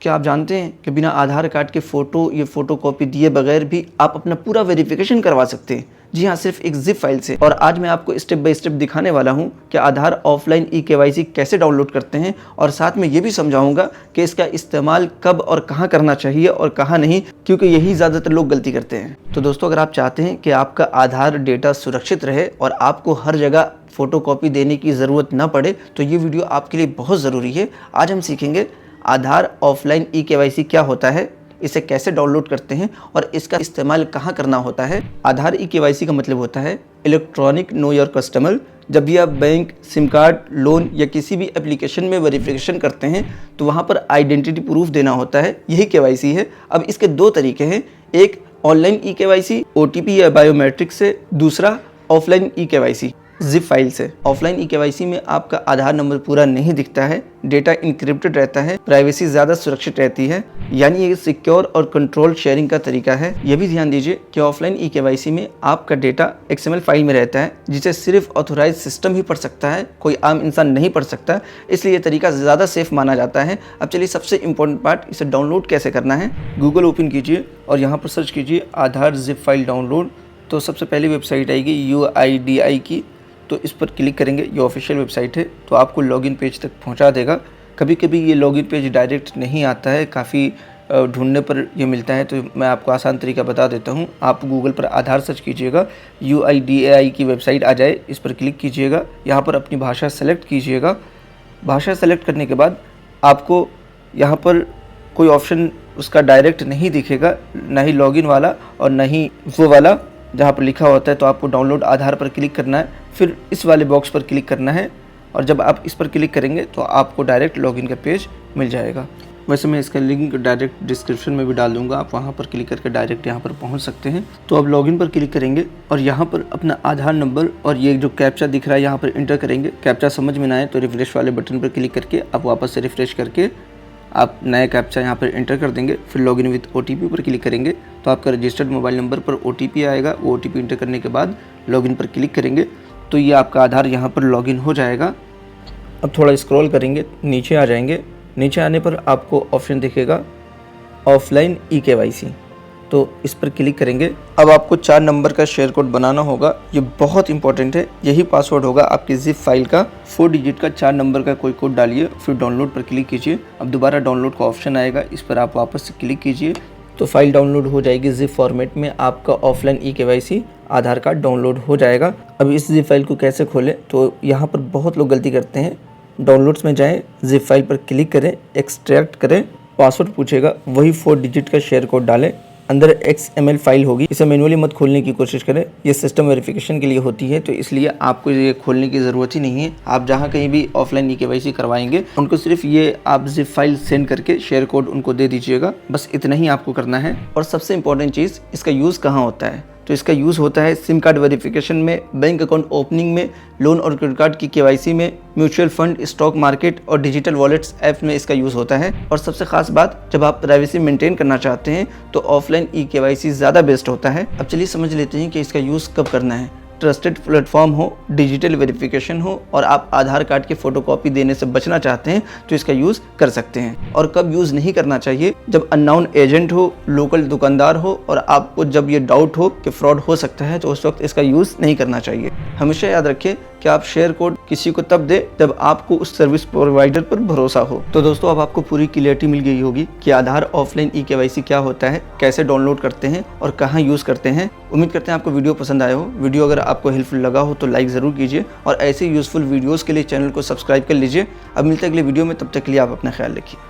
क्या आप जानते हैं कि बिना आधार कार्ड के फ़ोटो कॉपी दिए बगैर भी आप अपना पूरा वेरिफिकेशन करवा सकते हैं। जी हाँ, सिर्फ एक ज़िप फाइल से। और आज मैं आपको स्टेप बाय स्टेप दिखाने वाला हूँ कि आधार ऑफलाइन ई-केवाईसी कैसे डाउनलोड करते हैं, और साथ में ये भी समझाऊंगा कि इसका इस्तेमाल कब और कहाँ करना चाहिए और कहाँ नहीं, क्योंकि यही ज़्यादातर लोग गलती करते हैं। तो दोस्तों, अगर आप चाहते हैं कि आपका आधार डेटा सुरक्षित रहे और आपको हर जगह फ़ोटो कॉपी देने की ज़रूरत ना पड़े, तो ये वीडियो आपके लिए बहुत ज़रूरी है। आज हम सीखेंगे आधार ऑफलाइन ई-केवाईसी क्या होता है, इसे कैसे डाउनलोड करते हैं और इसका इस्तेमाल कहाँ करना होता है। आधार ई-केवाईसी का मतलब होता है इलेक्ट्रॉनिक नो योर कस्टमर। जब भी आप बैंक, सिम कार्ड, लोन या किसी भी एप्लीकेशन में वेरिफिकेशन करते हैं तो वहाँ पर आइडेंटिटी प्रूफ देना होता है, यही केवाईसी है। अब इसके दो तरीके हैं, एक ऑनलाइन ई-केवाईसी OTP या बायोमेट्रिक से, दूसरा ऑफलाइन ई-केवाईसी जिप फाइल से। ऑफलाइन ई-केवाईसी में आपका आधार नंबर पूरा नहीं दिखता है, डेटा इंक्रिप्टेड रहता है, प्राइवेसी ज़्यादा सुरक्षित रहती है, यानी ये सिक्योर और कंट्रोल शेयरिंग का तरीका है। यह भी ध्यान दीजिए कि ऑफलाइन ई-केवाईसी में आपका डेटा XML फाइल में रहता है, जिसे सिर्फ ऑथोराइज सिस्टम ही पढ़ सकता है, कोई आम इंसान नहीं पढ़ सकता, इसलिए ये तरीका ज़्यादा सेफ माना जाता है। अब चलिए सबसे इंपॉर्टेंट पार्ट, इसे डाउनलोड कैसे करना है। गूगल ओपन कीजिए और यहाँ पर सर्च कीजिए आधार जिप फाइल डाउनलोड। तो सबसे पहली वेबसाइट आएगी UIDAI की, तो इस पर क्लिक करेंगे। ये ऑफिशियल वेबसाइट है, तो आपको लॉगिन पेज तक पहुंचा देगा। कभी कभी ये लॉगिन पेज डायरेक्ट नहीं आता है, काफ़ी ढूंढने पर ये मिलता है, तो मैं आपको आसान तरीका बता देता हूं। आप गूगल पर आधार सर्च कीजिएगा, UIDAI की वेबसाइट आ जाए, इस पर क्लिक कीजिएगा। यहाँ पर अपनी भाषा सेलेक्ट कीजिएगा। भाषा सेलेक्ट करने के बाद आपको यहाँ पर कोई ऑप्शन उसका डायरेक्ट नहीं दिखेगा, ना ही लॉगिन वाला और ना ही वो वाला जहाँ पर लिखा होता है। तो आपको डाउनलोड आधार पर क्लिक करना है, फिर इस वाले बॉक्स पर क्लिक करना है, और जब आप इस पर क्लिक करेंगे तो आपको डायरेक्ट लॉगिन का पेज मिल जाएगा। वैसे मैं इसका लिंक डायरेक्ट डिस्क्रिप्शन में भी डाल दूंगा, आप वहाँ पर क्लिक करके डायरेक्ट यहाँ पर पहुँच सकते हैं। तो अब लॉगिन पर क्लिक करेंगे और यहाँ पर अपना आधार नंबर और ये जो कैप्चा दिख रहा है यहाँ पर इंटर करेंगे। कैप्चा समझ में ना आए तो रिफ्रेश वाले बटन पर क्लिक करके आप वापस से रिफ्रेश करके आप नया कैप्चा यहाँ पर एंटर कर देंगे। फिर लॉगिन विद OTP पर क्लिक करेंगे तो आपका रजिस्टर्ड मोबाइल नंबर पर OTP आएगा। वो OTP एंटर करने के बाद लॉगिन पर क्लिक करेंगे तो ये आपका आधार यहाँ पर लॉगिन हो जाएगा। अब थोड़ा स्क्रॉल करेंगे, नीचे आ जाएंगे। नीचे आने पर आपको ऑप्शन दिखेगा ऑफलाइन ई-केवाईसी, तो इस पर क्लिक करेंगे। अब आपको 4 नंबर का शेयर कोड बनाना होगा, ये बहुत इंपॉर्टेंट है। यही पासवर्ड होगा आपकी जिप फाइल का। 4 डिजिट का 4 नंबर का कोई कोड डालिए, फिर डाउनलोड पर क्लिक कीजिए। अब दोबारा डाउनलोड का ऑप्शन आएगा, इस पर आप वापस से क्लिक कीजिए तो फाइल डाउनलोड हो जाएगी। जिप फॉर्मेट में आपका ऑफलाइन ई-केवाईसी आधार कार्ड डाउनलोड हो जाएगा। अब इस जिप फाइल को कैसे खोलें, तो यहाँ पर बहुत लोग गलती करते हैं। डाउनलोड्स में जाएँ, जिप फाइल पर क्लिक करें, एक्सट्रैक्ट करें, पासवर्ड पूछेगा, वही 4 डिजिट का शेयर कोड डालें। अंदर XML फाइल होगी, इसे मैनुअली मत खोलने की कोशिश करें, ये सिस्टम वेरिफिकेशन के लिए होती है, तो इसलिए आपको ये खोलने की ज़रूरत ही नहीं है। आप जहाँ कहीं भी ऑफलाइन ई-केवाईसी करवाएंगे उनको सिर्फ ये आप जिप फाइल सेंड करके शेयर कोड उनको दे दीजिएगा, बस इतना ही आपको करना है। और सबसे इंपॉर्टेंट चीज़, इसका यूज़ कहाँ होता है, तो इसका यूज़ होता है सिम कार्ड वेरिफिकेशन में, बैंक अकाउंट ओपनिंग में, लोन और क्रेडिट कार्ड की केवाईसी में, म्यूचुअल फंड, स्टॉक मार्केट और डिजिटल वॉलेट्स ऐप में इसका यूज़ होता है। और सबसे खास बात, जब आप प्राइवेसी मेंटेन करना चाहते हैं तो ऑफलाइन ई-केवाईसी ज़्यादा बेस्ट होता है। अब चलिए समझ लेते हैं कि इसका यूज़ कब करना है। ट्रस्टेड प्लेटफॉर्म हो, डिजिटल वेरिफिकेशन हो और आप आधार कार्ड की फ़ोटोकॉपी देने से बचना चाहते हैं तो इसका यूज़ कर सकते हैं। और कब यूज़ नहीं करना चाहिए, जब अननोन एजेंट हो, लोकल दुकानदार हो और आपको जब ये डाउट हो कि फ्रॉड हो सकता है, तो उस वक्त इसका यूज़ नहीं करना चाहिए। हमेशा याद रखें कि आप शेयर कोड किसी को तब दे जब आपको उस सर्विस प्रोवाइडर पर भरोसा हो। तो दोस्तों, अब आपको पूरी क्लियरिटी मिल गई होगी कि आधार ऑफलाइन ई-केवाईसी क्या होता है, कैसे डाउनलोड करते हैं और कहाँ यूज़ करते हैं। उम्मीद करते हैं आपको वीडियो पसंद आया हो। वीडियो अगर आपको हेल्पफुल लगा हो तो लाइक ज़रूर कीजिए और ऐसे यूज़फुल वीडियोज़ के लिए चैनल को सब्सक्राइब कर लीजिए। अब मिलते हैं अगले वीडियो में, तब तक के लिए आप अपना ख्याल रखिए।